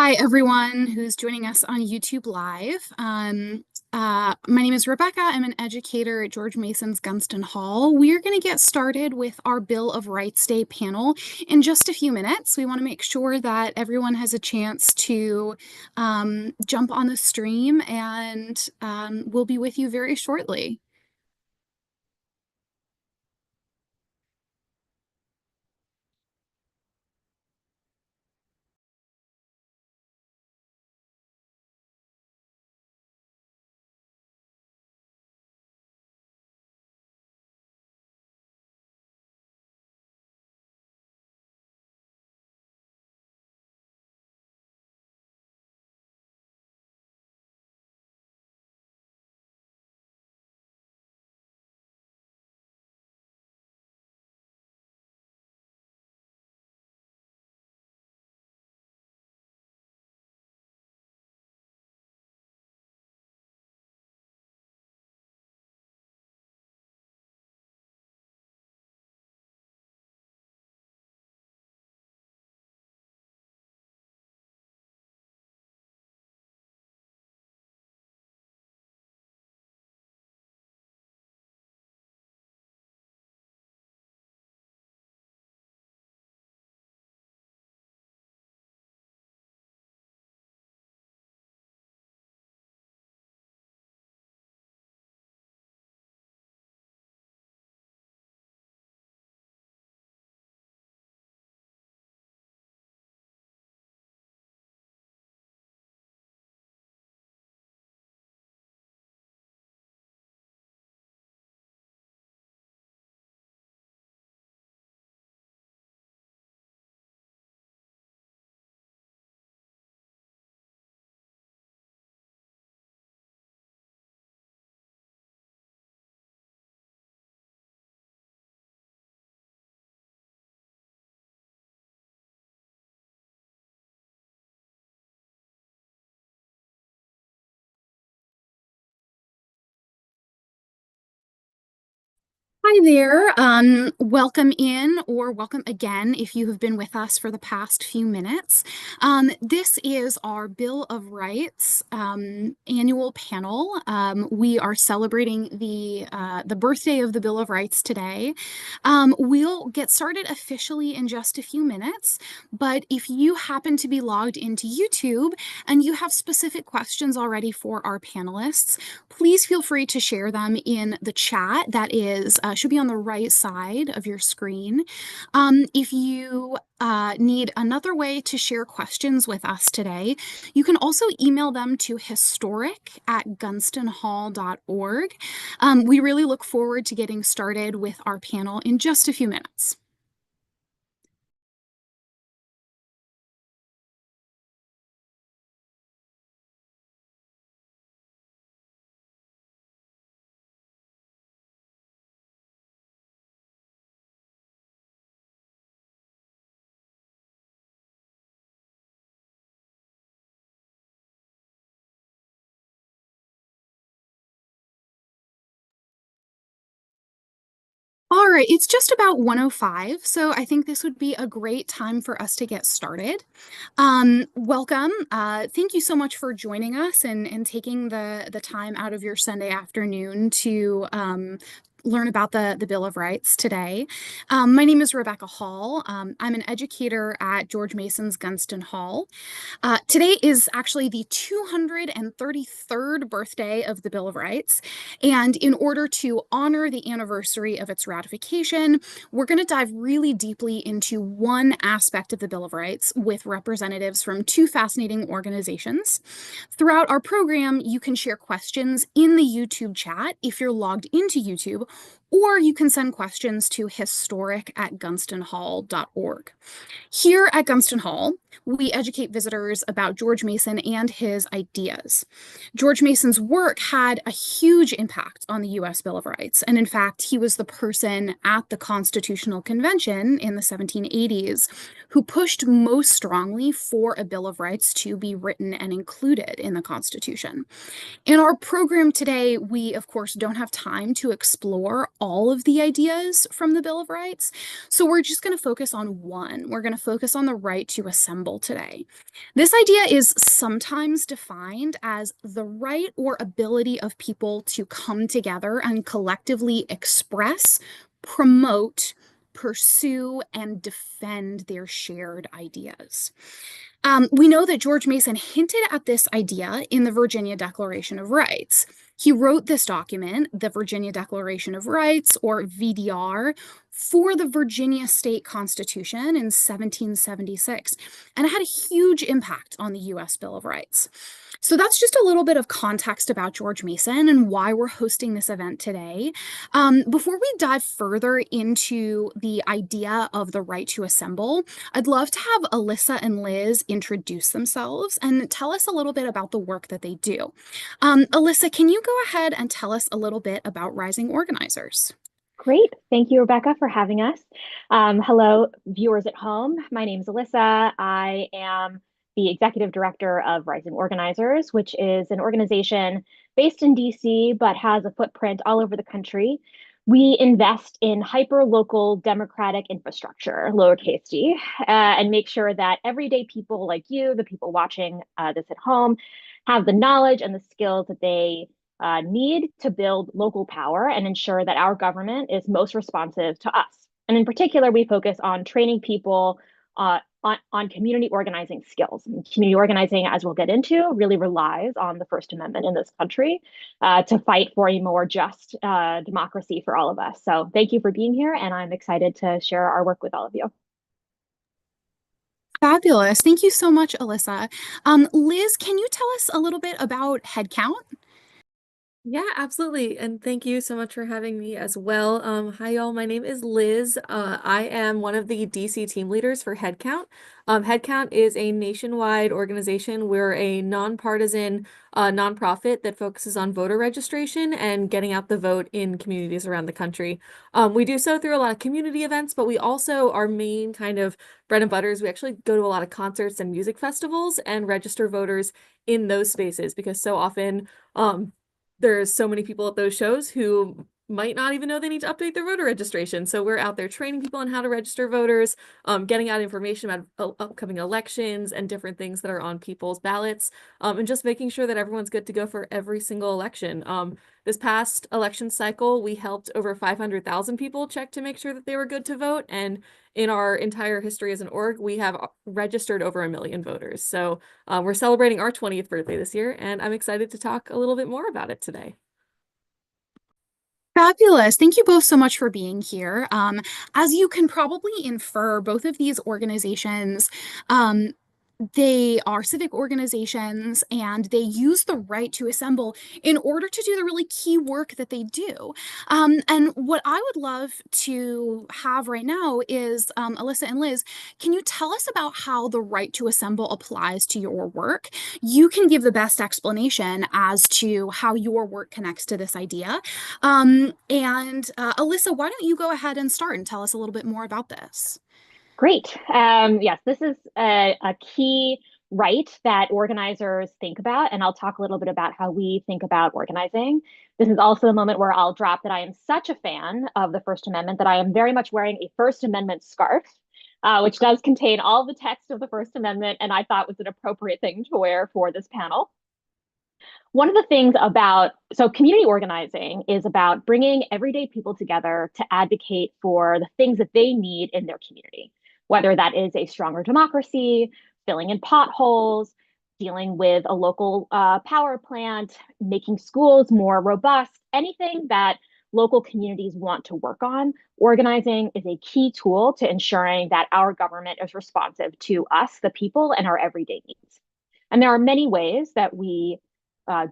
Hi, everyone who's joining us on YouTube Live. My name is Rebecca. I'm an educator at George Mason's Gunston Hall. We're going to get started with our Bill of Rights Day panel in just a few minutes. We want to make sure that everyone has a chance to jump on the stream, and we'll be with you very shortly. Hi there. Welcome in or welcome again if you have been with us for the past few minutes. This is our Bill of Rights annual panel. We are celebrating the birthday of the Bill of Rights today. We'll get started officially in just a few minutes, but if you happen to be logged into YouTube and you have specific questions already for our panelists, please feel free to share them in the chat. That is should be on the right side of your screen. If you need another way to share questions with us today, you can also email them to historic@gunstonhall.org. We really look forward to getting started with our panel in just a few minutes. All right, it's just about 1:05, so I think this would be a great time for us to get started. Welcome. Thank you so much for joining us and taking the time out of your Sunday afternoon to learn about the Bill of Rights today. My name is Rebecca Hall. I'm an educator at George Mason's Gunston Hall. Today is actually the 233rd birthday of the Bill of Rights, and in order to honor the anniversary of its ratification, we're going to dive really deeply into one aspect of the Bill of Rights with representatives from two fascinating organizations. Throughout our program, you can share questions in the YouTube chat if you're logged into YouTube, or you can send questions to historic@gunstonhall.org. Here at Gunston Hall, we educate visitors about George Mason and his ideas. George Mason's work had a huge impact on the US Bill of Rights, and in fact, he was the person at the Constitutional Convention in the 1780s who pushed most strongly for a Bill of Rights to be written and included in the Constitution. In our program today, we, of course, don't have time to explore all of the ideas from the Bill of Rights. So we're just going to focus on one. We're going to focus on the right to assemble today. This idea is sometimes defined as the right or ability of people to come together and collectively express, promote, pursue, and defend their shared ideas. We know that George Mason hinted at this idea in the Virginia Declaration of Rights. He wrote this document, the Virginia Declaration of Rights, or VDR, for the Virginia State Constitution in 1776, and it had a huge impact on the US Bill of Rights. So that's just a little bit of context about George Mason and why we're hosting this event today. Before we dive further into the idea of the right to assemble, I'd love to have Elyssa and Liz introduce themselves and tell us a little bit about the work that they do. Elyssa, can you go ahead and tell us a little bit about Rising Organizers? Great. Thank you, Rebecca, for having us. Hello, viewers at home. My name is Elyssa. I am the executive director of Rising Organizers, which is an organization based in DC, but has a footprint all over the country. We invest in hyper-local democratic infrastructure, lowercase d, and make sure that everyday people like you, the people watching this at home, have the knowledge and the skills that they need to build local power and ensure that our government is most responsive to us. And in particular, we focus on training people on community organizing skills. And community organizing, as we'll get into, really relies on the First Amendment in this country to fight for a more just democracy for all of us. So thank you for being here, and I'm excited to share our work with all of you. Fabulous. Thank you so much, Elyssa. Liz, can you tell us a little bit about HeadCount? Yeah, absolutely. And thank you so much for having me as well. Hi, y'all. My name is Liz. I am one of the DC team leaders for HeadCount. HeadCount is a nationwide organization. We're a nonpartisan nonprofit that focuses on voter registration and getting out the vote in communities around the country. We do so through a lot of community events, but we also, our main kind of bread and butter is we actually go to a lot of concerts and music festivals and register voters in those spaces because so often, there's so many people at those shows who might not even know they need to update their voter registration. So we're out there training people on how to register voters, getting out information about upcoming elections and different things that are on people's ballots, and just making sure that everyone's good to go for every single election. This past election cycle, we helped over 500,000 people check to make sure that they were good to vote. And in our entire history as an org, we have registered over 1 million voters. So we're celebrating our 20th birthday this year, and I'm excited to talk a little bit more about it today. Fabulous. Thank you both so much for being here. As you can probably infer, both of these organizations they are civic organizations and they use the right to assemble in order to do the really key work that they do. And what I would love to have right now is Elyssa and Liz, can you tell us about how the right to assemble applies to your work? You can give the best explanation as to how your work connects to this idea. And Elyssa, why don't you go ahead and start and tell us a little bit more about this? Great. Yes, this is a key right that organizers think about, and I'll talk a little bit about how we think about organizing. This is also a moment where I'll drop that I am such a fan of the First Amendment that I am very much wearing a First Amendment scarf, which does contain all the text of the First Amendment, and I thought was an appropriate thing to wear for this panel. One of the things about, so community organizing is about bringing everyday people together to advocate for the things that they need in their community, whether that is a stronger democracy, filling in potholes, dealing with a local power plant, making schools more robust, anything that local communities want to work on. Organizing is a key tool to ensuring that our government is responsive to us, the people, and our everyday needs. And there are many ways that we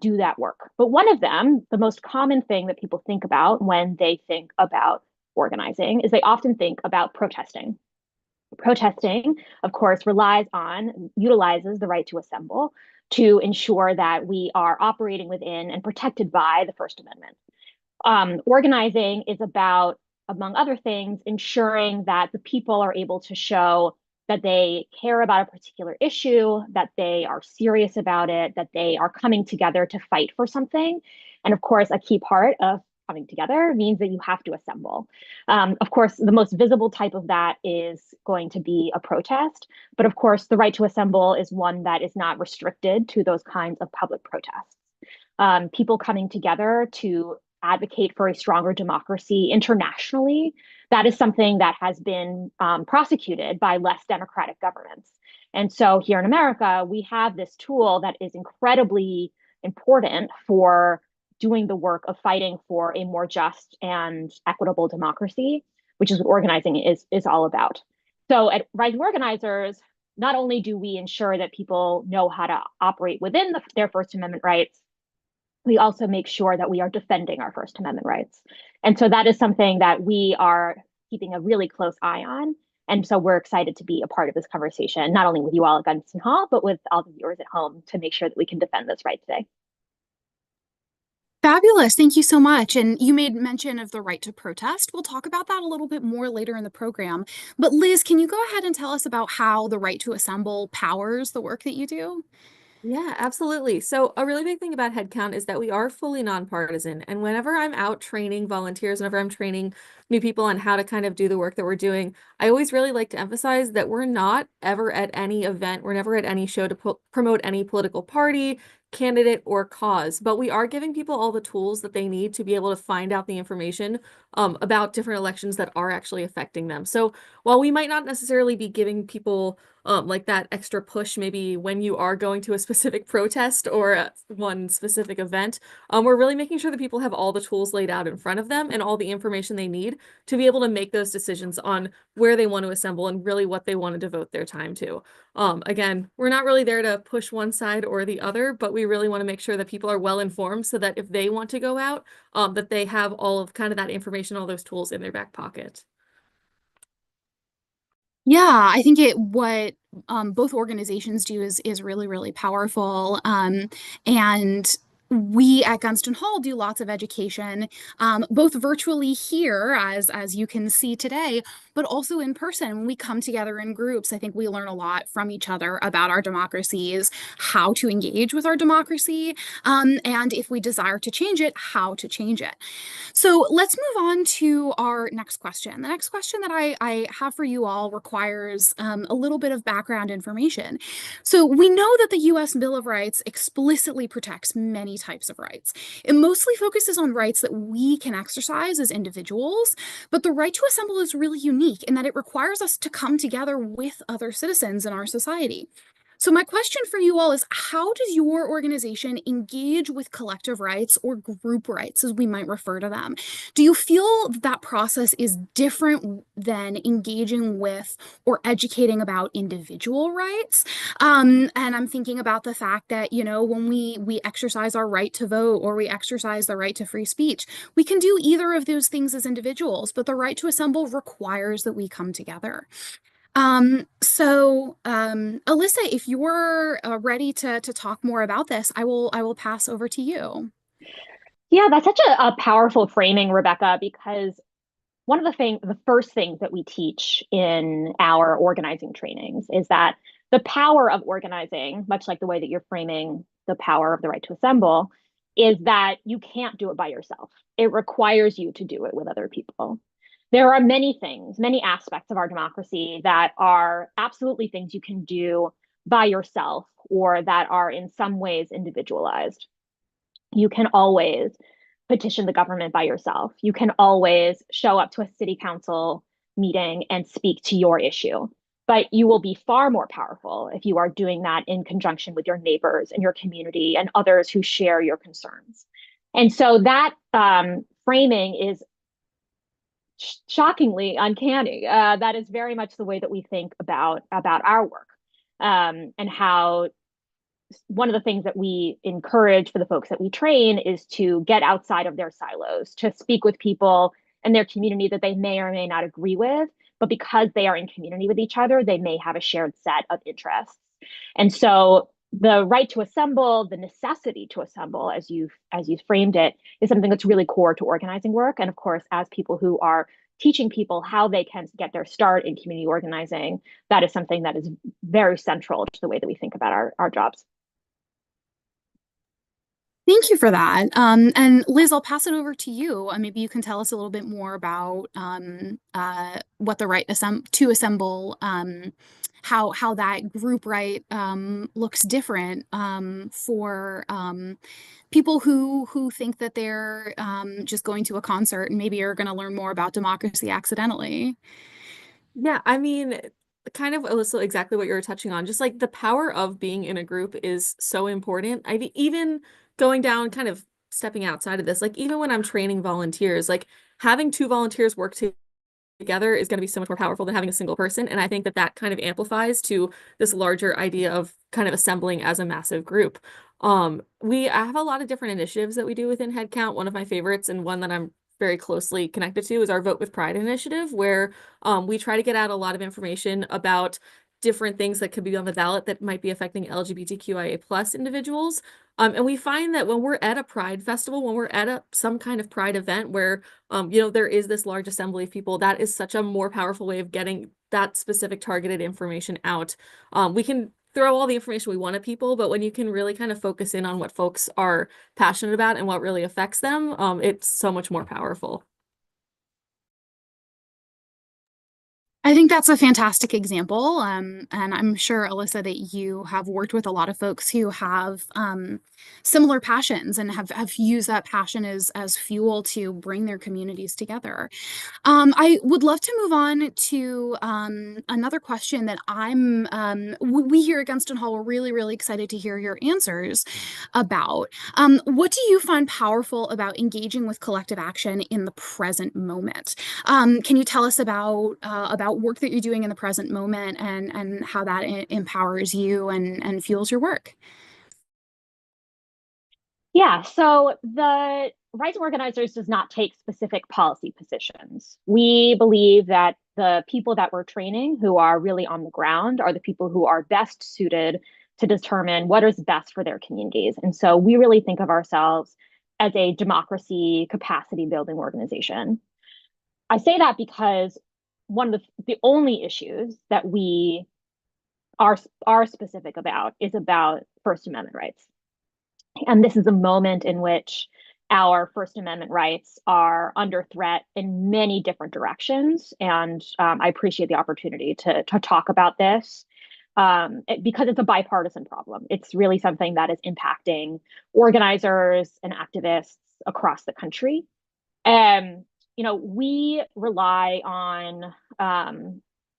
do that work. But one of them, the most common thing that people think about when they think about organizing, is they often think about protesting. Protesting, of course, utilizes the right to assemble to ensure that we are operating within and protected by the First Amendment. Organizing is about, among other things, ensuring that the people are able to show that they care about a particular issue, that they are serious about it, that they are coming together to fight for something. And of course, a key part of coming together means that you have to assemble. Of course, the most visible type of that is going to be a protest. But of course, the right to assemble is one that is not restricted to those kinds of public protests. People coming together to advocate for a stronger democracy internationally, that is something that has been prosecuted by less democratic governments. And so here in America, we have this tool that is incredibly important for doing the work of fighting for a more just and equitable democracy, which is what organizing is all about. So at Rising Organizers, not only do we ensure that people know how to operate within their First Amendment rights, we also make sure that we are defending our First Amendment rights. And so that is something that we are keeping a really close eye on. And so we're excited to be a part of this conversation, not only with you all at Gunston Hall, but with all the viewers at home to make sure that we can defend this right today. Fabulous. Thank you so much. And you made mention of the right to protest. We'll talk about that a little bit more later in the program. But Liz, can you go ahead and tell us about how the right to assemble powers the work that you do? Yeah, absolutely. So a really big thing about HeadCount is that we are fully nonpartisan. And whenever I'm out training volunteers, whenever I'm training new people on how to kind of do the work that we're doing, I always really like to emphasize that we're not ever at any event, we're never at any show to promote any political party, candidate, or cause, but we are giving people all the tools that they need to be able to find out the information about different elections that are actually affecting them. So while we might not necessarily be giving people like that extra push maybe when you are going to a specific protest or one specific event, we're really making sure that people have all the tools laid out in front of them and all the information they need to be able to make those decisions on where they want to assemble and really what they want to devote their time to. Again, we're not really there to push one side or the other, but we really want to make sure that people are well informed so that if they want to go out, that they have all of kind of that information, all those tools in their back pocket. Yeah, I think what both organizations do is really, really powerful. And we at Gunston Hall do lots of education, both virtually here, as you can see today, but also in person. When we come together in groups, I think we learn a lot from each other about our democracies, how to engage with our democracy, and if we desire to change it, how to change it. So let's move on to our next question. The next question that I have for you all requires a little bit of background information. So we know that the US Bill of Rights explicitly protects many types of rights. It mostly focuses on rights that we can exercise as individuals, but the right to assemble is really unique in that it requires us to come together with other citizens in our society. So my question for you all is, how does your organization engage with collective rights or group rights, as we might refer to them? Do you feel that process is different than engaging with or educating about individual rights? And I'm thinking about the fact that, when we exercise our right to vote or we exercise the right to free speech, we can do either of those things as individuals, but the right to assemble requires that we come together. Elyssa, if you're ready to talk more about this, I will pass over to you. Yeah, that's such a powerful framing, Rebecca, because one of the first things that we teach in our organizing trainings is that the power of organizing, much like the way that you're framing the power of the right to assemble, is that you can't do it by yourself. It requires you to do it with other people. There are many things, many aspects of our democracy that are absolutely things you can do by yourself or that are in some ways individualized. You can always petition the government by yourself. You can always show up to a city council meeting and speak to your issue. But you will be far more powerful if you are doing that in conjunction with your neighbors and your community and others who share your concerns. And so that framing is shockingly uncanny. That is very much the way that we think about our work, and how one of the things that we encourage for the folks that we train is to get outside of their silos, to speak with people in their community that they may or may not agree with, but because they are in community with each other, they may have a shared set of interests. And so the right to assemble, the necessity to assemble, as you framed it, is something that's really core to organizing work. And of course, as people who are teaching people how they can get their start in community organizing, that is something that is very central to the way that we think about our jobs. Thank you for that. And Liz, I'll pass it over to you. Maybe you can tell us a little bit more about what the right to assemble, how that group right looks different for people who think that they're just going to a concert and maybe are going to learn more about democracy accidentally. Yeah, I mean, kind of Alyssa, exactly what you were touching on. Just like the power of being in a group is so important. Even going down, kind of stepping outside of this, like even when I'm training volunteers, like having two volunteers work together is going to be so much more powerful than having a single person. And I think that that kind of amplifies to this larger idea of kind of assembling as a massive group. I have a lot of different initiatives that we do within HeadCount. One of my favorites and one that I'm very closely connected to is our Vote with Pride initiative, where we try to get out a lot of information about different things that could be on the ballot that might be affecting LGBTQIA plus individuals. And we find that when we're at a Pride festival, when we're at some kind of Pride event where there is this large assembly of people, that is such a more powerful way of getting that specific targeted information out. We can throw all the information we want at people, but when you can really kind of focus in on what folks are passionate about and what really affects them, it's so much more powerful. I think that's a fantastic example. And I'm sure, Alyssa, that you have worked with a lot of folks who have similar passions and have used that passion as fuel to bring their communities together. I would love to move on to another question that we here at Gunston Hall were really, really excited to hear your answers about. What do you find powerful about engaging with collective action in the present moment? Can you tell us about work that you're doing in the present moment and how that empowers you and fuels your work? Yeah, so the Rights Organizers does not take specific policy positions. We believe that the people that we're training who are really on the ground are the people who are best suited to determine what is best for their communities. And so we really think of ourselves as a democracy capacity building organization. I say that because one of the only issues that we are specific about is about First Amendment rights. And this is a moment in which our First Amendment rights are under threat in many different directions. And I appreciate the opportunity to talk about this because it's a bipartisan problem. It's really something that is impacting organizers and activists across the country. We rely on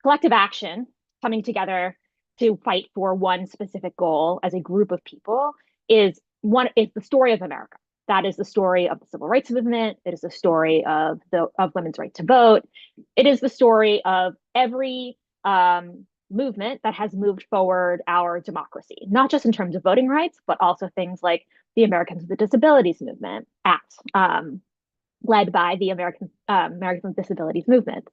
collective action coming together to fight for one specific goal as a group of people is the story of America. That is the story of the civil rights movement. It is the story of women's right to vote. It is the story of every movement that has moved forward our democracy, not just in terms of voting rights, but also things like the Americans with Disabilities Movement Act, led by the Americans with Disabilities Movement.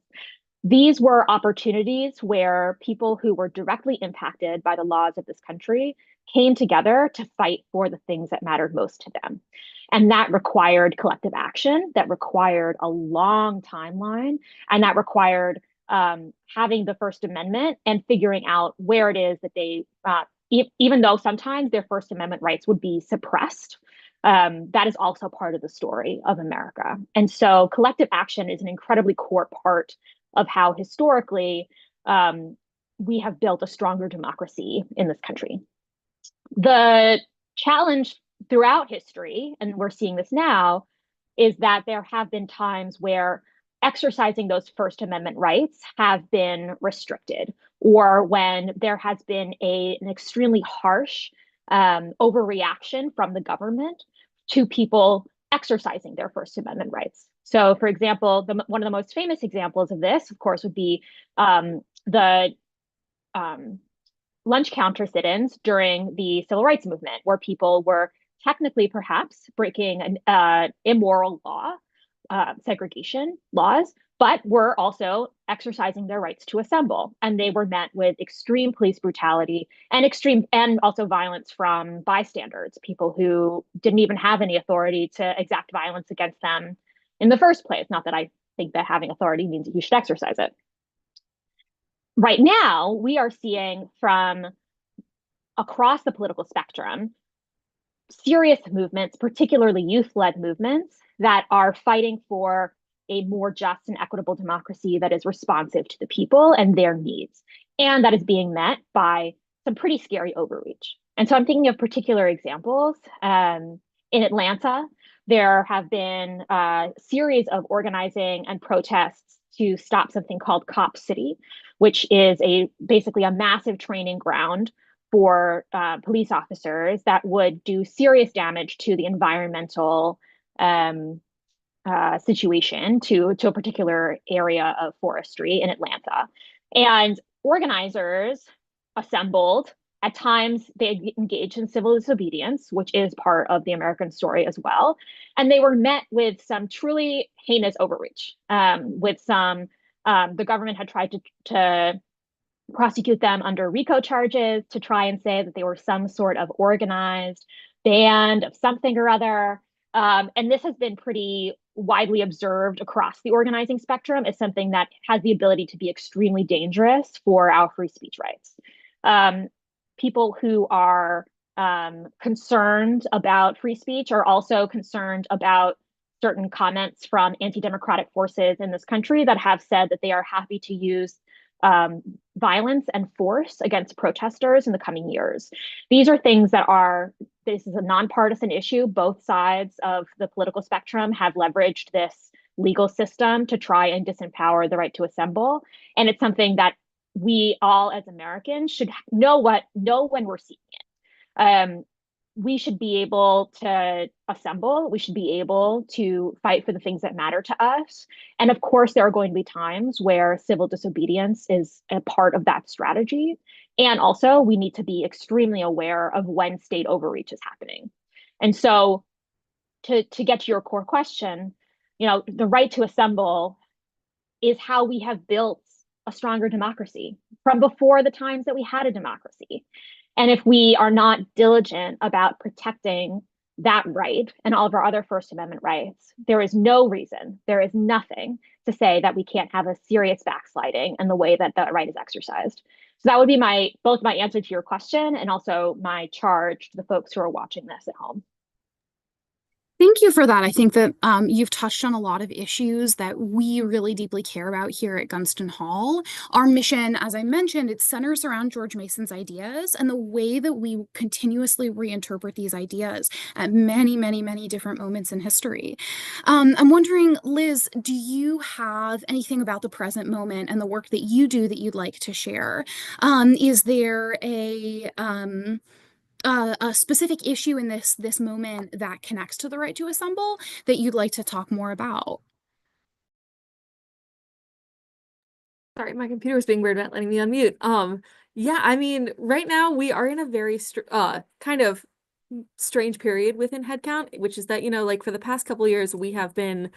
These were opportunities where people who were directly impacted by the laws of this country came together to fight for the things that mattered most to them. And that required collective action, that required a long timeline, and that required having the First Amendment and figuring out where it is that they, even though sometimes their First Amendment rights would be suppressed, that is also part of the story of America. And so collective action is an incredibly core part of how historically we have built a stronger democracy in this country. The challenge throughout history, and we're seeing this now, is that there have been times where exercising those First Amendment rights have been restricted, or when there has been an extremely harsh overreaction from the government to people exercising their First Amendment rights. So, for example, one of the most famous examples of this, of course, would be the lunch counter sit-ins during the civil rights movement, where people were technically perhaps breaking an immoral law, segregation laws, but were also exercising their rights to assemble. And they were met with extreme police brutality and also violence from bystanders, people who didn't even have any authority to exact violence against them in the first place. Not that I think that having authority means that you should exercise it. Right now, we are seeing from across the political spectrum serious movements, particularly youth-led movements, that are fighting for a more just and equitable democracy that is responsive to the people and their needs, and that is being met by some pretty scary overreach. And so I'm thinking of particular examples. In Atlanta, there have been a series of organizing and protests to stop something called Cop City, which is basically a massive training ground for police officers that would do serious damage to the environmental situation to a particular area of forestry in Atlanta. And organizers assembled. At times, they engaged in civil disobedience, which is part of the American story as well. And they were met with some truly heinous overreach. The government had tried to prosecute them under RICO charges to try and say that they were some sort of organized band of something or other. And this has been pretty widely observed across the organizing spectrum as something that has the ability to be extremely dangerous for our free speech rights. People who are concerned about free speech are also concerned about certain comments from anti-democratic forces in this country that have said that they are happy to use violence and force against protesters in the coming years. These are things this is a nonpartisan issue. Both sides of the political spectrum have leveraged this legal system to try and disempower the right to assemble. And it's something that we all as Americans should know when we're seeing it. We should be able to assemble. We should be able to fight for the things that matter to us. And of course, there are going to be times where civil disobedience is a part of that strategy. And also, we need to be extremely aware of when state overreach is happening. And so, to get to your core question, the right to assemble is how we have built a stronger democracy from before the times that we had a democracy. And if we are not diligent about protecting that right and all of our other First Amendment rights, there is no reason, there is nothing to say that we can't have a serious backsliding in the way that that right is exercised. So that would be both my answer to your question and also my charge to the folks who are watching this at home. Thank you for that. I think that you've touched on a lot of issues that we really deeply care about here at Gunston Hall. Our mission, as I mentioned, it centers around George Mason's ideas and the way that we continuously reinterpret these ideas at many, many, many different moments in history. I'm wondering, Liz, do you have anything about the present moment and the work that you do that you'd like to share? Is there a specific issue in this moment that connects to the right to assemble that you'd like to talk more about? Sorry, my computer was being weird about letting me unmute. Yeah, I mean, right now we are in a very kind of strange period within HeadCount, which is that, like for the past couple of years, we have been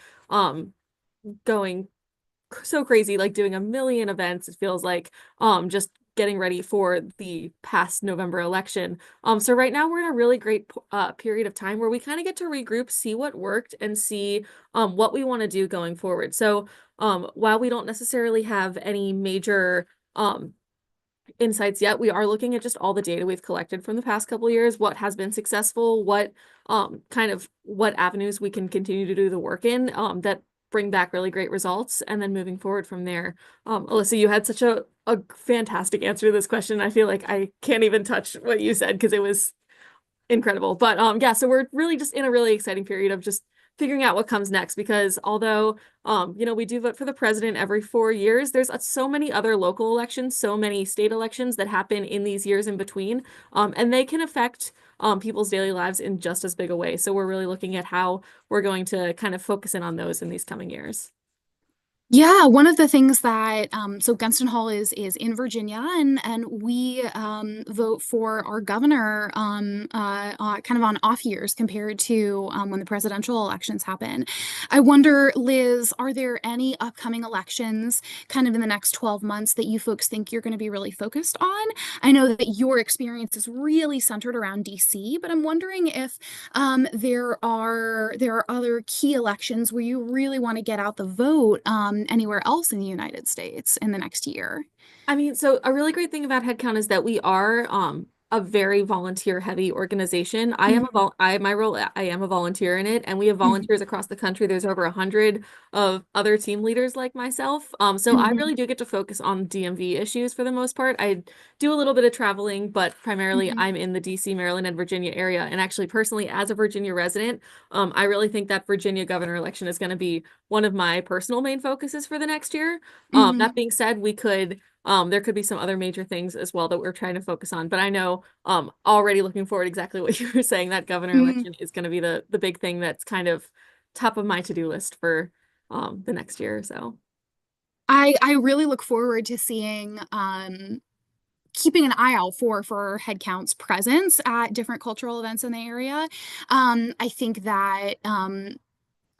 going so crazy, like doing a million events. It feels like just getting ready for the past November election. So right now we're in a really great period of time where we kind of get to regroup, see what worked, and see what we want to do going forward. So while we don't necessarily have any major insights yet, we are looking at just all the data we've collected from the past couple of years, what has been successful, what avenues we can continue to do the work in that bring back really great results, and then moving forward from there. Elyssa, you had such a fantastic answer to this question. I feel like I can't even touch what you said because it was incredible. But yeah, so we're really just in a really exciting period of just figuring out what comes next, because although we do vote for the president every 4 years, there's so many other local elections, so many state elections that happen in these years in between, and they can affect people's daily lives in just as big a way. So we're really looking at how we're going to kind of focus in on those in these coming years. Yeah, one of the things that so Gunston Hall is in Virginia, and we vote for our governor kind of on off years compared to when the presidential elections happen. I wonder, Liz, are there any upcoming elections kind of in the next 12 months that you folks think you're going to be really focused on? I know that your experience is really centered around DC, but I'm wondering if there are other key elections where you really want to get out the vote anywhere else in the United States in the next year. I mean, so a really great thing about HeadCount is that we are a very volunteer heavy organization. I am a Mhm. my role, I am a volunteer in it, and we have Mhm. volunteers across the country. There's over 100 of other team leaders like myself. So I Mhm. really do get to focus on DMV issues for the most part. I do a little bit of traveling, but primarily Mhm. I'm in the DC, Maryland, and Virginia area. And actually, personally, as a Virginia resident, I really think that Virginia governor election is going to be one of my personal main focuses for the next year. That Mhm. being said, there could be some other major things as well that we're trying to focus on. But I know, already looking forward exactly what you were saying, that governor Mhm. election is going to be the big thing that's kind of top of my to-do list for the next year or so. I really look forward to seeing keeping an eye out for HeadCount's presence at different cultural events in the area. I think that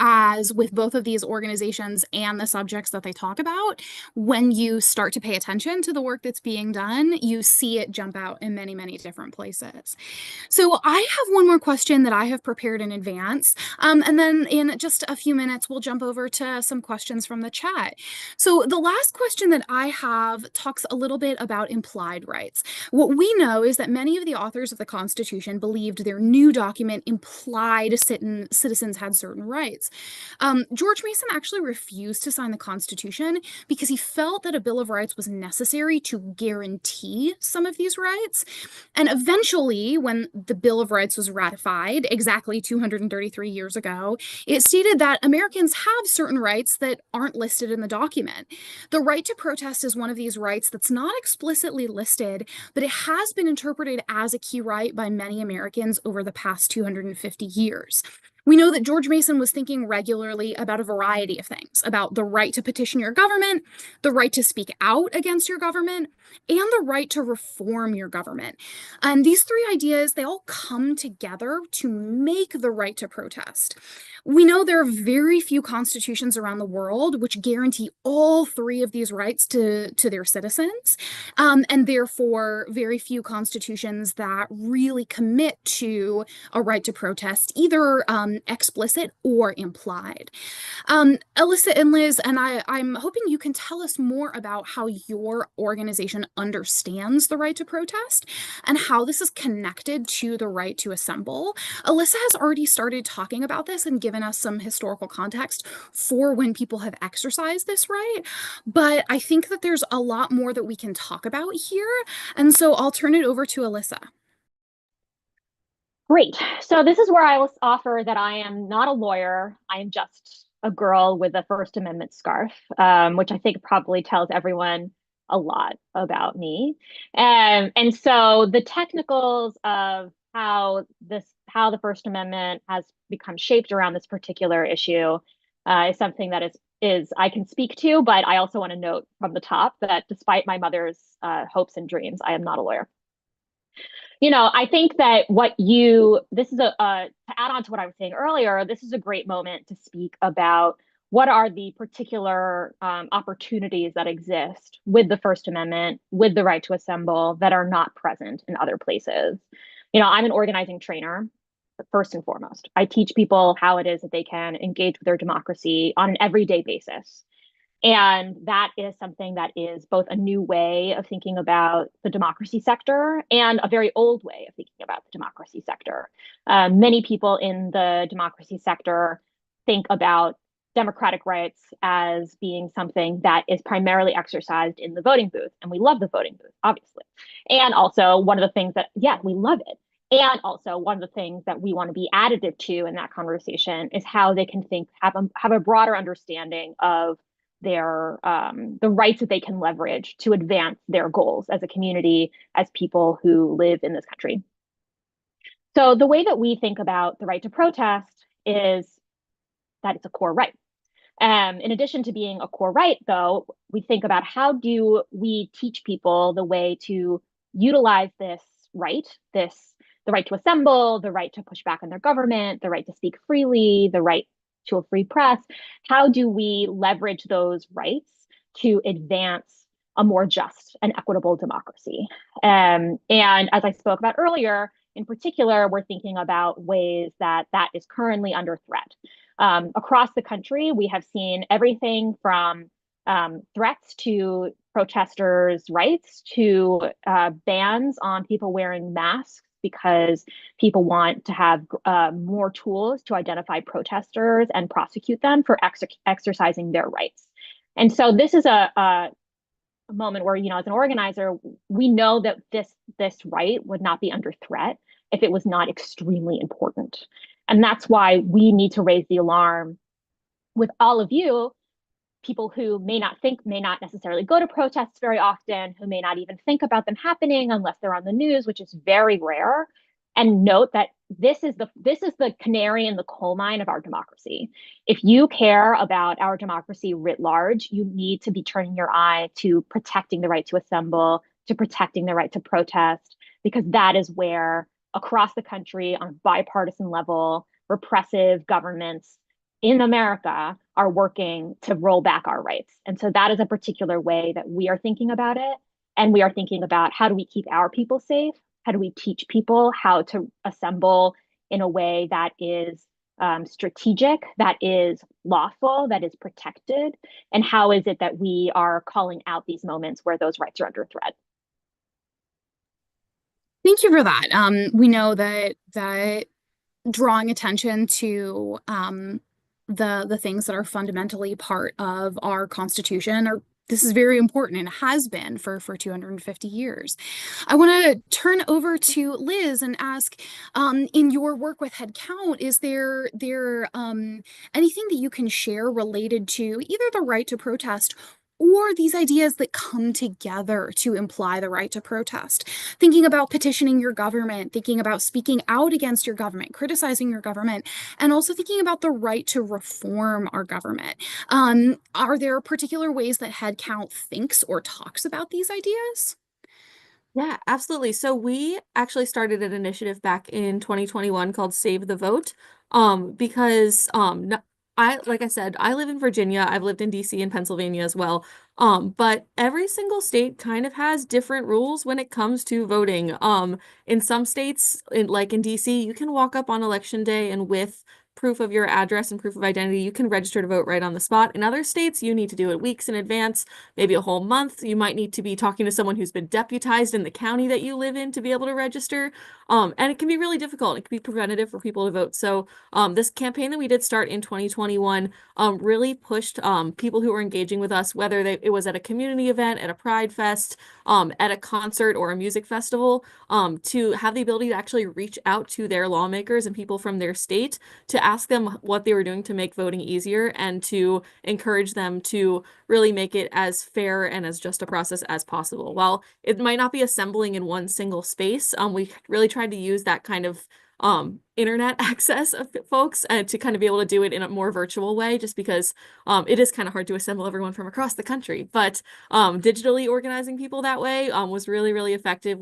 as with both of these organizations and the subjects that they talk about, when you start to pay attention to the work that's being done, you see it jump out in many, many different places. So I have one more question that I have prepared in advance. And then in just a few minutes, we'll jump over to some questions from the chat. So the last question that I have talks a little bit about implied rights. What we know is that many of the authors of the Constitution believed their new document implied citizens had certain rights. George Mason actually refused to sign the Constitution because he felt that a Bill of Rights was necessary to guarantee some of these rights. And eventually, when the Bill of Rights was ratified exactly 233 years ago, it stated that Americans have certain rights that aren't listed in the document. The right to protest is one of these rights that's not explicitly listed, but it has been interpreted as a key right by many Americans over the past 250 years. We know that George Mason was thinking regularly about a variety of things, about the right to petition your government, the right to speak out against your government, and the right to reform your government. And these three ideas, they all come together to make the right to protest. We know there are very few constitutions around the world which guarantee all three of these rights to their citizens, and therefore very few constitutions that really commit to a right to protest, either explicit or implied. Elyssa and Liz, and I'm hoping you can tell us more about how your organization understands the right to protest and how this is connected to the right to assemble. Elyssa has already started talking about this and given us some historical context for when people have exercised this right, but I think that there's a lot more that we can talk about here, and so I'll turn it over to Elyssa. Great. So this is where I will offer that I am not a lawyer. I am just a girl with a First Amendment scarf, which I think probably tells everyone a lot about me. And so the technicals of how the First Amendment has become shaped around this particular issue is something that is I can speak to, but I also want to note from the top that despite my mother's hopes and dreams, I am not a lawyer. I think that this is to add on to what I was saying earlier, this is a great moment to speak about what are the particular opportunities that exist with the First Amendment, with the right to assemble, that are not present in other places. I'm an organizing trainer, first and foremost. I teach people how it is that they can engage with their democracy on an everyday basis. And that is something that is both a new way of thinking about the democracy sector and a very old way of thinking about the democracy sector. Many people in the democracy sector think about democratic rights as being something that is primarily exercised in the voting booth. And we love the voting booth, obviously. And also, one of the things that, yeah, we love it. And also, one of the things that we want to be additive to in that conversation is how they can have a broader understanding of the rights that they can leverage to advance their goals as a community, as people who live in this country. So the way that we think about the right to protest is that it's a core right. In addition to being a core right, though, we think about how do we teach people the way to utilize this right, the right to assemble, the right to push back on their government, the right to speak freely, the right to a free press. How do we leverage those rights to advance a more just and equitable democracy? And as I spoke about earlier, in particular, we're thinking about ways that is currently under threat. Across the country, we have seen everything from threats to protesters' rights to bans on people wearing masks because people want to have more tools to identify protesters and prosecute them for exercising their rights. And so this is a moment where, as an organizer, we know that this right would not be under threat if it was not extremely important. And that's why we need to raise the alarm with all of you, people who may not necessarily go to protests very often, who may not even think about them happening unless they're on the news, which is very rare. And note that this is the canary in the coal mine of our democracy. If you care about our democracy writ large, you need to be turning your eye to protecting the right to assemble, to protecting the right to protest, because that is where across the country on a bipartisan level, repressive governments in America are working to roll back our rights. And so that is a particular way that we are thinking about it. And we are thinking about, how do we keep our people safe? How do we teach people how to assemble in a way that is strategic, that is lawful, that is protected? And how is it that we are calling out these moments where those rights are under threat? Thank you for that. We know that drawing attention to the things that are fundamentally part of our Constitution are this is very important and has been for 250 years. I want to turn over to Liz and ask, in your work with HeadCount, is there anything that you can share related to either the right to protest or these ideas that come together to imply the right to protest? Thinking about petitioning your government, thinking about speaking out against your government, criticizing your government, and also thinking about the right to reform our government. Are there particular ways that HeadCount thinks or talks about these ideas? Yeah, absolutely. So we actually started an initiative back in 2021 called Save the Vote. Because like I said, I live in Virginia. I've lived in DC and Pennsylvania as well. But every single state kind of has different rules when it comes to voting. In some states, like in DC, you can walk up on election day and with proof of your address and proof of identity, you can register to vote right on the spot. In other states, you need to do it weeks in advance, maybe a whole month. You might need to be talking to someone who's been deputized in the county that you live in to be able to register. And it can be really difficult. It can be preventative for people to vote. So this campaign that we did start in 2021 really pushed people who were engaging with us, whether it was at a community event, at a Pride Fest, at a concert or a music festival, to have the ability to actually reach out to their lawmakers and people from their state to ask them what they were doing to make voting easier and to encourage them to really make it as fair and as just a process as possible. While it might not be assembling in one single space, we really tried to use that kind of internet access of folks to kind of be able to do it in a more virtual way, just because it is kind of hard to assemble everyone from across the country. But digitally organizing people that way was really, really effective.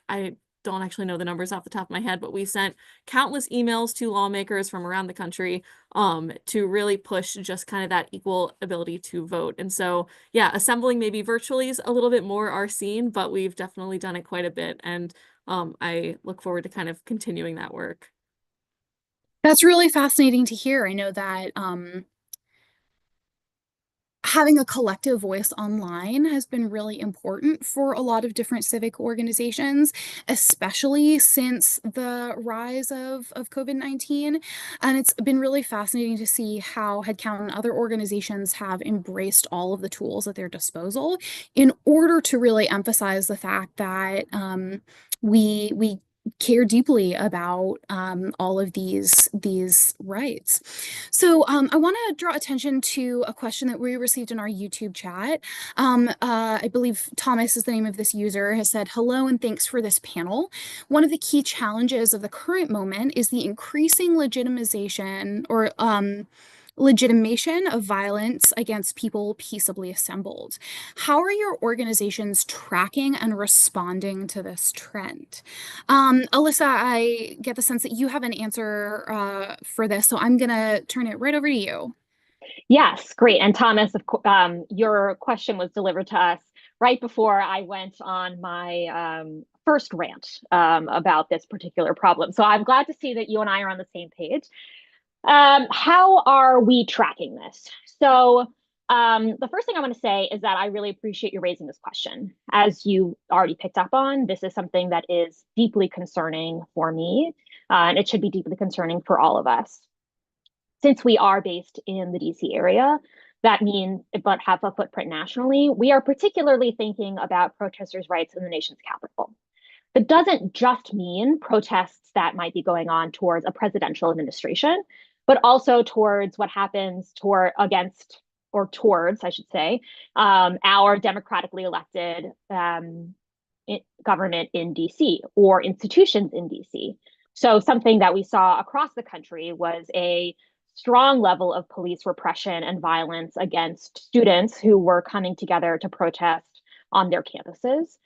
I don't actually know the numbers off the top of my head, but we sent countless emails to lawmakers from around the country to really push just kind of that equal ability to vote. And so, yeah, assembling maybe virtually is a little bit more our scene, but we've definitely done it quite a bit. And I look forward to kind of continuing that work. That's really fascinating to hear. I know that having a collective voice online has been really important for a lot of different civic organizations, especially since the rise of COVID-19. And it's been really fascinating to see how HeadCount and other organizations have embraced all of the tools at their disposal in order to really emphasize the fact that we care deeply about all of these rights. So I want to draw attention to a question that we received in our YouTube chat. I believe Thomas is the name of this user, has said, "Hello and thanks for this panel. One of the key challenges of the current moment is the increasing legitimization or legitimation of violence against people peaceably assembled. How are your organizations tracking and responding to this trend?" Elyssa, I get the sense that you have an answer for this, so I'm going to turn it right over to you. Yes, great. And Thomas, your question was delivered to us right before I went on my first rant about this particular problem. So I'm glad to see that you and I are on the same page. How are we tracking this? So The first thing I want to say is that I really appreciate you raising this question. As you already picked up on, this is something that is deeply concerning for me, and it should be deeply concerning for all of us. Since we are based in the DC area, that means, but have a footprint nationally, we are particularly thinking about protesters' rights in the nation's capital. That doesn't just mean protests that might be going on towards a presidential administration, but also towards what happens against, or towards, I should say, our democratically elected government in DC or institutions in DC. So something that we saw across the country was a strong level of police repression and violence against students who were coming together to protest on their campuses.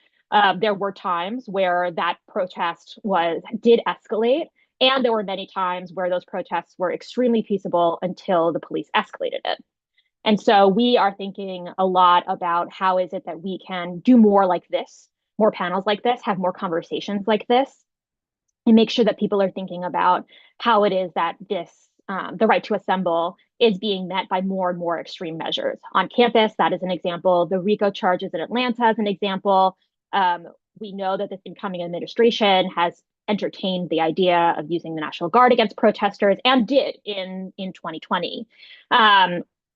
There were times where that protest did escalate, and there were many times where those protests were extremely peaceable until the police escalated it. And so we are thinking a lot about how is it that we can do more like this, more panels like this, have more conversations like this, and make sure that people are thinking about how it is that the right to assemble is being met by more and more extreme measures. On campus, that is an example. The RICO charges in Atlanta is an example. We know that this incoming administration has entertained the idea of using the National Guard against protesters, and did in 2020.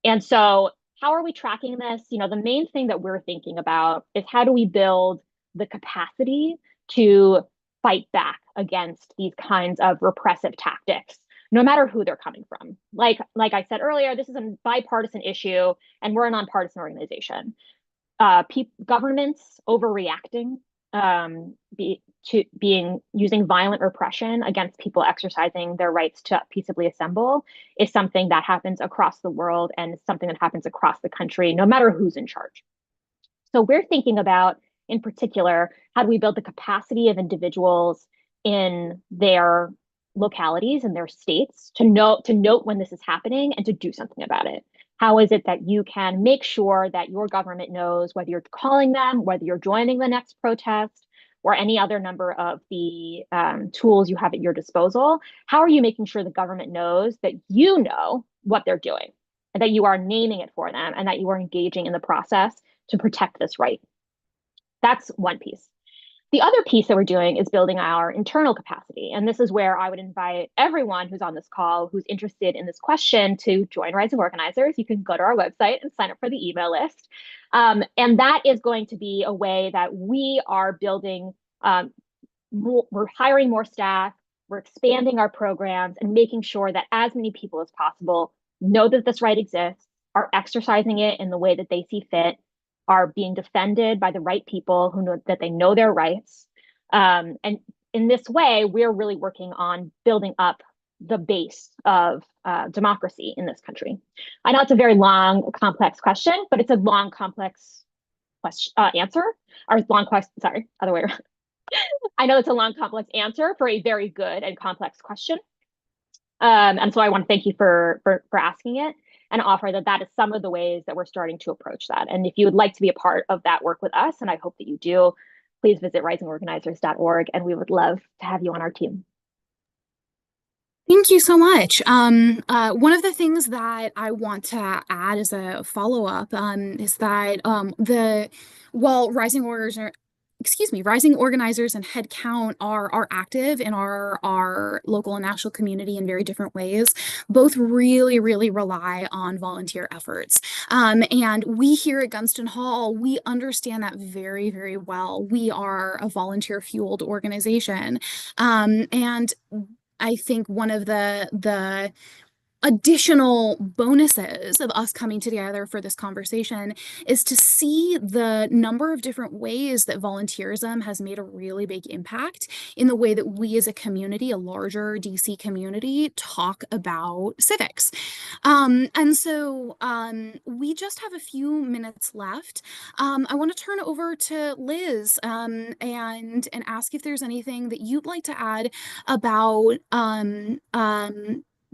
And so how are we tracking this? The main thing that we're thinking about is how do we build the capacity to fight back against these kinds of repressive tactics, no matter who they're coming from. Like I said earlier, this is a bipartisan issue, and we're a nonpartisan organization. Governments overreacting using violent repression against people exercising their rights to peaceably assemble is something that happens across the world, and something that happens across the country, no matter who's in charge. So we're thinking about, in particular, how do we build the capacity of individuals in their localities and their states to note when this is happening and to do something about it. How is it that you can make sure that your government knows whether you're calling them, whether you're joining the next protest, or any other number of the tools you have at your disposal? How are you making sure the government knows that you know what they're doing, and that you are naming it for them, and that you are engaging in the process to protect this right? That's one piece. The other piece that we're doing is building our internal capacity. And this is where I would invite everyone who's on this call who's interested in this question to join Rising Organizers. You can go to our website and sign up for the email list. And that is going to be a way that we are building, we're hiring more staff, we're expanding our programs, and making sure that as many people as possible know that this right exists, are exercising it in the way that they see fit, are being defended by the right people who know that they know their rights. And in this way, we're really working on building up the base of democracy in this country. I know it's a very long, complex question, but it's a long, complex answer, or long question, sorry, other way around. I know it's a long, complex answer for a very good and complex question. And so I want to thank you for asking it, and offer that is some of the ways that we're starting to approach that. And if you would like to be a part of that work with us, and I hope that you do, please visit risingorganizers.org, and we would love to have you on our team. Thank you so much. One of the things that I want to add as a follow-up is that while Rising Organizers and HeadCount are active in our local and national community in very different ways, both really, really rely on volunteer efforts. And we here at Gunston Hall, we understand that very, very well. We are a volunteer-fueled organization. And I think one of the additional bonuses of us coming together for this conversation is to see the number of different ways that volunteerism has made a really big impact in the way that we as a community, a larger DC community, talk about civics. And so we just have a few minutes left. I want to turn over to Liz and ask if there's anything that you'd like to add about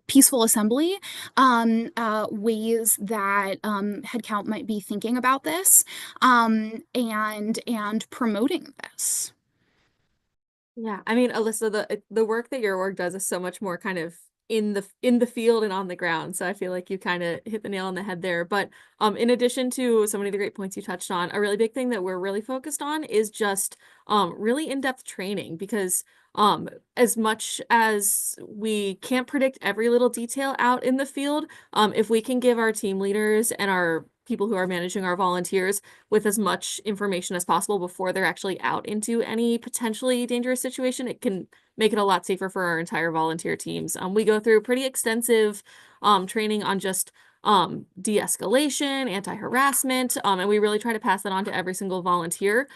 peaceful assembly, ways that HeadCount might be thinking about this, and promoting this. Yeah, I mean, Elyssa, the work that your org does is so much more kind of in the field and on the ground. So I feel like you kind of hit the nail on the head there. But in addition to so many of the great points you touched on, a really big thing that we're really focused on is just really in-depth training, because as much as we can't predict every little detail out in the field, if we can give our team leaders and our people who are managing our volunteers with as much information as possible before they're actually out into any potentially dangerous situation, it can make it a lot safer for our entire volunteer teams. We go through pretty extensive training on just de-escalation, anti-harassment, and we really try to pass that on to every single volunteer.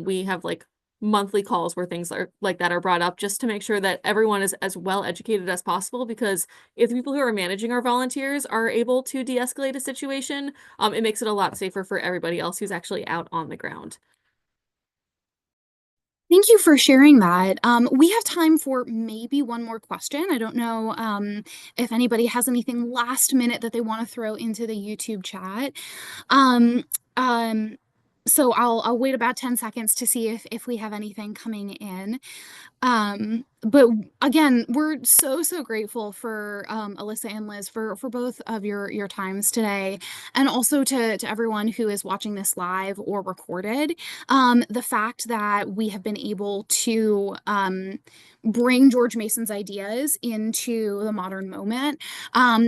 We have like monthly calls where things like that are brought up, just to make sure that everyone is as well educated as possible, because if the people who are managing our volunteers are able to de-escalate a situation, it makes it a lot safer for everybody else who's actually out on the ground. Thank you for sharing that. We have time for maybe one more question. I don't know if anybody has anything last minute that they want to throw into the YouTube chat. Um, um, so I'll wait about 10 seconds to see if we have anything coming in. But again, we're so grateful for Elyssa and Liz for both of your times today, and also to everyone who is watching this live or recorded. The fact that we have been able to bring George Mason's ideas into the modern moment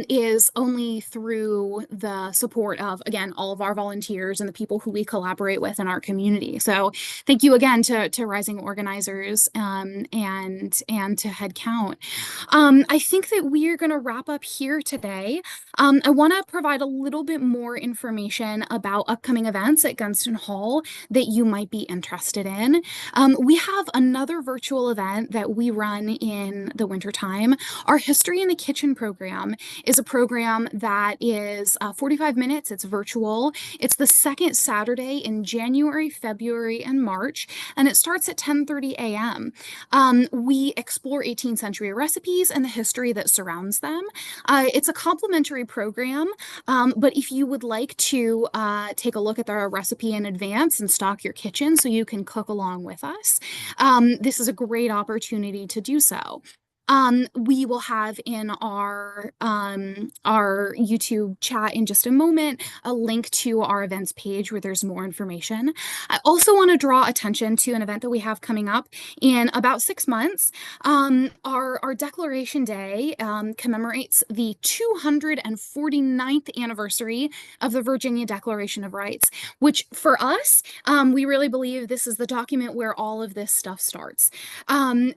is only through the support of, again, all of our volunteers and the people who we collaborate with in our community. So thank you again to Rising Organizers and to HeadCount. I think that we are going to wrap up here today. I want to provide a little bit more information about upcoming events at Gunston Hall that you might be interested in. We have another virtual event that we run in the wintertime. Our History in the Kitchen program is a program that is 45 minutes. It's virtual. It's the second Saturday in January, February, and March, and it starts at 10:30 a.m. We explore 18th century recipes and the history that surrounds them. It's a complimentary program, but if you would like to take a look at the recipe in advance and stock your kitchen so you can cook along with us, this is a great opportunity to do so. We will have in our YouTube chat in just a moment a link to our events page where there's more information. I also want to draw attention to an event that we have coming up in about 6 months. Our Declaration Day commemorates the 249th anniversary of the Virginia Declaration of Rights, which for us, we really believe this is the document where all of this stuff starts.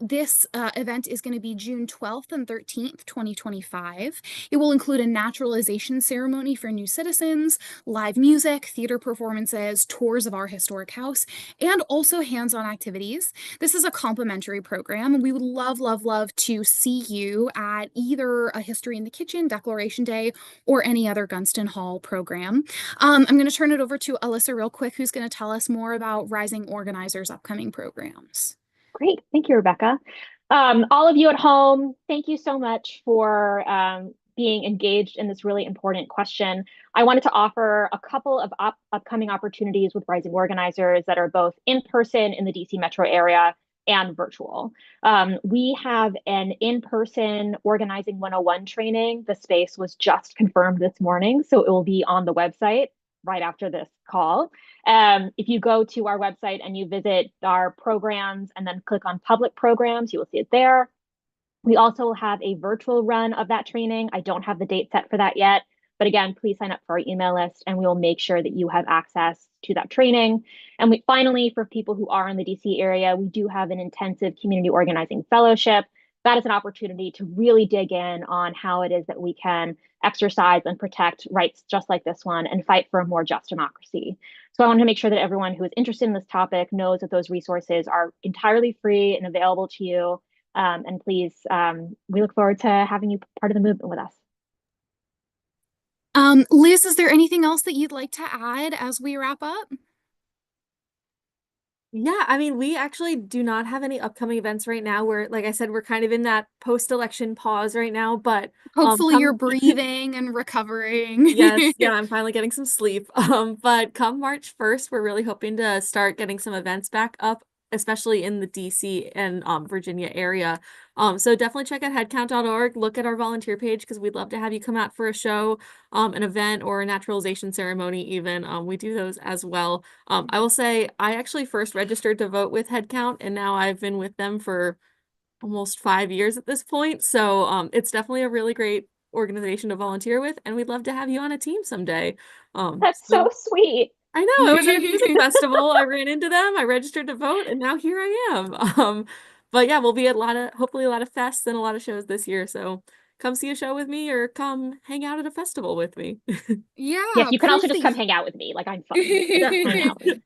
This event is going to be June 12th and 13th, 2025. It will include a naturalization ceremony for new citizens, live music, theater performances, tours of our historic house, and also hands-on activities. This is a complimentary program, and we would love to see you at either a History in the Kitchen, Declaration Day, or any other Gunston Hall program. I'm going to turn it over to Elyssa real quick, who's going to tell us more about Rising Organizers' upcoming programs. Great. Thank you, Rebecca. All of you at home, thank you so much for being engaged in this really important question. I wanted to offer a couple of upcoming opportunities with Rising Organizers that are both in person in the DC metro area and virtual. We have an in-person Organizing 101 training. The space was just confirmed this morning, so it will be on the website right after this call. If you go to our website and you visit our programs and then click on public programs, you will see it there. We also have a virtual run of that training. I don't have the date set for that yet, but again, please sign up for our email list and we will make sure that you have access to that training. And finally, for people who are in the DC area, we do have an intensive community organizing fellowship. That is an opportunity to really dig in on how it is that we can exercise and protect rights just like this one and fight for a more just democracy. So I want to make sure that everyone who is interested in this topic knows that those resources are entirely free and available to you. And please, we look forward to having you part of the movement with us. Liz, is there anything else that you'd like to add as we wrap up? Yeah, I mean, we actually do not have any upcoming events right now. Like I said, we're kind of in that post-election pause right now, but hopefully you're breathing and recovering. Yes, yeah, I'm finally getting some sleep. But come March 1st, we're really hoping to start getting some events back up especially in the DC and Virginia area. So definitely check out headcount.org, look at our volunteer page because we'd love to have you come out for a show, an event, or a naturalization ceremony even. We do those as well. I will say I actually first registered to vote with HeadCount, and now I've been with them for almost 5 years at this point. So it's definitely a really great organization to volunteer with, and we'd love to have you on a team someday. That's so So sweet. I know it was at a music festival. I ran into them, I registered to vote, and now here I am. But yeah, we'll be at hopefully a lot of fests and a lot of shows this year. So come see a show with me or come hang out at a festival with me. Yes, Yeah, you can proof also just come that hang out with me. Like I'm fine. Just hang out with me.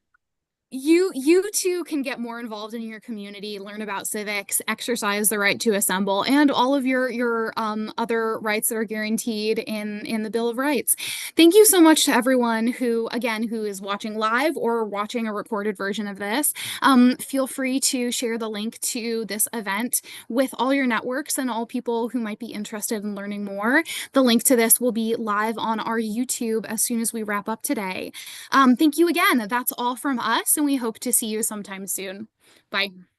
you too can get more involved in your community, learn about civics, exercise the right to assemble, and all of your other rights that are guaranteed in the Bill of Rights. Thank you so much to everyone who, again, who is watching live or watching a recorded version of this. Feel free to share the link to this event with all your networks and all people who might be interested in learning more. The link to this will be live on our YouTube as soon as we wrap up today. Thank you again. That's all from us, and we hope to see you sometime soon. Bye.